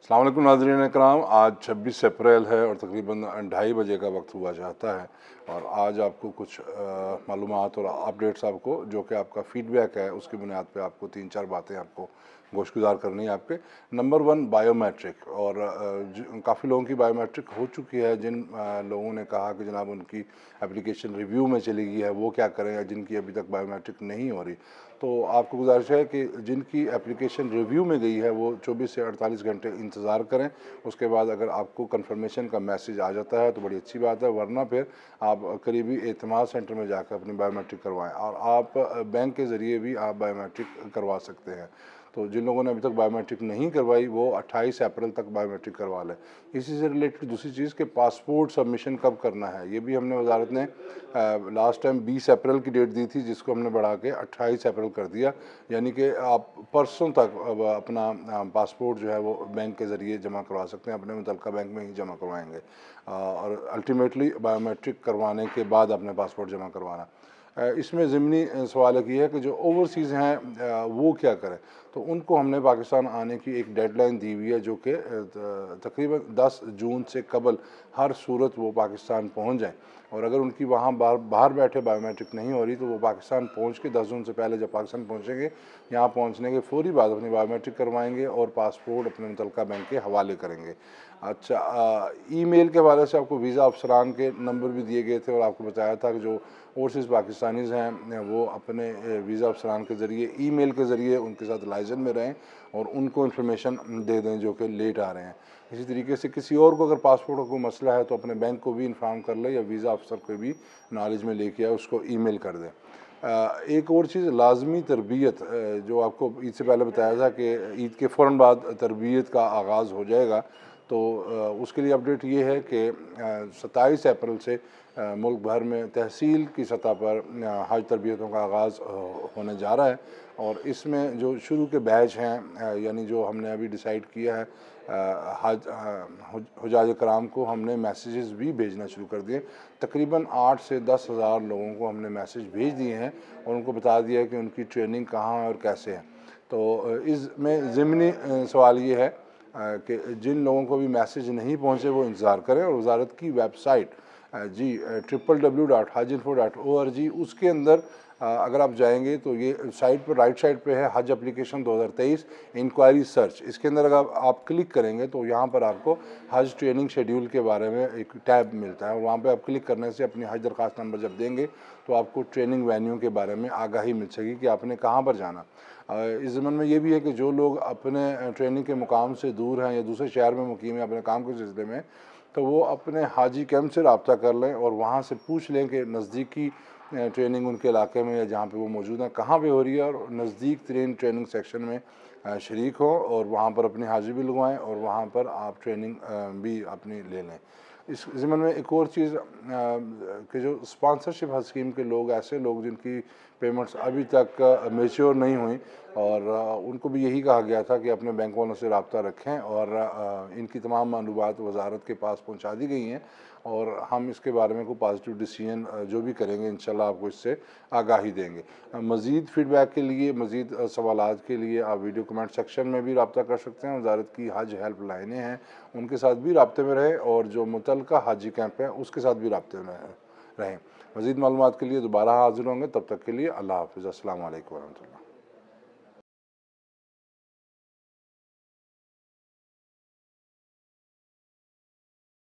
अस्सलाम वालेकुम नाज़रीन इकराम। आज 26 अप्रैल है और तकरीबन 2:30 बजे का वक्त हुआ चाहता है और आज आपको कुछ मालूमात और अपडेट्स आपको जो कि आपका फ़ीडबैक है उसकी बुनियाद पे आपको 3-4 बातें आपको गोशगुजार करनी है आपके। नंबर 1 बायोमेट्रिक और काफ़ी लोगों की बायोमेट्रिक हो चुकी है। जिन लोगों ने कहा कि जनाब उनकी एप्लीकेशन रिव्यू में चली गई है वो क्या करें, या जिनकी अभी तक बायोमेट्रिक नहीं हो रही, तो आपको गुजारिश है कि जिनकी एप्लीकेशन रिव्यू में गई है वो 24 से 48 घंटे इंतज़ार करें। उसके बाद अगर आपको कंफर्मेशन का मैसेज आ जाता है तो बड़ी अच्छी बात है, वरना फिर आप करीबी एतमाद सेंटर में जाकर अपनी बायोमेट्रिक करवाएं और आप बैंक के ज़रिए भी आप बायोमेट्रिक करवा सकते हैं। तो जिन लोगों ने अभी तक बायोमेट्रिक नहीं करवाई वो 28 अप्रैल तक बायोमेट्रिक करवा लें। इसी से रिलेटेड दूसरी चीज़ कि पासपोर्ट सबमिशन कब करना है, ये भी हमने वजारत ने लास्ट टाइम 20 अप्रैल की डेट दी थी, जिसको हमने बढ़ा के 28 अप्रैल कर दिया। यानी कि आप परसों तक अब अपना पासपोर्ट जो है वो बैंक के ज़रिए जमा करवा सकते हैं, अपने मुतल्लिका बैंक में ही जमा करवाएंगे और अल्टीमेटली बायोमेट्रिक करवाने के बाद अपने पासपोर्ट जमा करवाना। इसमें ज़िमनी सवाल एक ये है कि जो ओवरसीज़ हैं वो क्या करें, तो उनको हमने पाकिस्तान आने की एक डेडलाइन दी हुई है जो कि तकरीबन 10 जून से कबल हर सूरत वो पाकिस्तान पहुंच जाएं। और अगर उनकी वहाँ बाहर बैठे बायोमेट्रिक नहीं हो रही तो वो पाकिस्तान पहुँच के 10 जून से पहले जब पाकिस्तान पहुँचेंगे, यहाँ पहुँचने के फ़ौरी बाद अपनी बायोमेट्रिक करवाएंगे और पासपोर्ट अपने मुतल्लिका बैंक के हवाले करेंगे। अच्छा, ईमेल के हवाले से आपको वीज़ा अफसरान के नंबर भी दिए गए थे और आपको बताया था कि जो ओवरसीज़ पाकिस्तानीज़ हैं वो अपने वीज़ा अफसरान के ज़रिए ईमेल के ज़रिए उनके साथ लाइजन में रहें और उनको इन्फॉर्मेशन दे दें जो कि लेट आ रहे हैं। इसी तरीके से किसी और को अगर पासपोर्ट का कोई मसला है तो अपने बैंक को भी इन्फॉर्म कर ले या वीज़ा अफसर को भी नॉलेज में लेके आए, उसको ईमेल कर दें। एक और चीज़ लाजमी तरबियत, जो आपको ईद से पहले बताया था कि ईद के फ़ौरन बाद तरबियत का आगाज़ हो जाएगा, तो उसके लिए अपडेट ये है कि 27 अप्रैल से मुल्क भर में तहसील की सतह पर हज तरबियतों का आगाज़ होने जा रहा है और इसमें जो शुरू के बैच हैं यानी जो हमने अभी डिसाइड किया है हुजाज कराम को हमने मैसेजेस भी भेजना शुरू कर दिए। तकरीबन 8 से 10 हज़ार लोगों को हमने मैसेज भेज दिए हैं और उनको बता दिया है कि उनकी ट्रेनिंग कहाँ है और कैसे है। तो इसमें ज़िमनी सवाल ये है कि जिन लोगों को भी मैसेज नहीं पहुँचे वो इंतज़ार करें और वजारत की वेबसाइट जी www.hajinfo.org उसके अंदर अगर आप जाएंगे तो ये साइट पर राइट साइड पे है हज एप्लीकेशन 2023 इंक्वायरी सर्च। इसके अंदर अगर आप क्लिक करेंगे तो यहाँ पर आपको हज ट्रेनिंग शेड्यूल के बारे में एक टैब मिलता है और वहाँ पे आप क्लिक करने से अपनी हज दरख्वास्त नंबर जब देंगे तो आपको ट्रेनिंग वेन्यू के बारे में आगाही मिल सकेगी कि आपने कहाँ पर जाना। इस ज़मन में ये भी है कि जो लोग अपने ट्रेनिंग के मुकाम से दूर हैं या दूसरे शहर में मुकीम है अपने काम के सिलसिले में, तो वो अपने हाजी कैंप से रब्ता कर लें और वहाँ से पूछ लें कि नज़दीकी ट्रेनिंग उनके इलाके में या जहाँ पे वो मौजूद हैं कहाँ पे हो रही है और नज़दीक तरीन ट्रेनिंग सेक्शन में शरीक हों और वहाँ पर अपनी हाज़िरी भी लगवाएँ और वहाँ पर आप ट्रेनिंग भी अपनी ले लें। इस ज़िम्मन में एक और चीज़ कि जो स्पॉन्सरशिप हज स्कीम के लोग, ऐसे लोग जिनकी पेमेंट्स अभी तक मैच्योर नहीं हुई और उनको भी यही कहा गया था कि अपने बैंक वालों से रब्ता रखें और इनकी तमाम मालूमात वजारत के पास पहुँचा दी गई हैं और हम इसके बारे में कोई पॉजिटिव डिसीजन जो भी करेंगे इंशाल्लाह आपको इससे आगाही देंगे। मज़ीद फ़ीडबैक के लिए, मज़ीद सवालात के लिए आप वीडियो कमेंट सेक्शन में भी रब्ता कर सकते हैं। वजारत की हज हेल्प लाइनें हैं, उनके साथ भी रब्ते में रहें और जो मुतल्लिका हाजी कैंप है उसके साथ भी रब्ते में रहें। मज़ीद मालूमात के लिए दोबारा हाज़िर होंगे, तब तक के लिए अल्लाह हाफ़िज़। अस्सलाम वालेकुम वरहमतुल्लाह।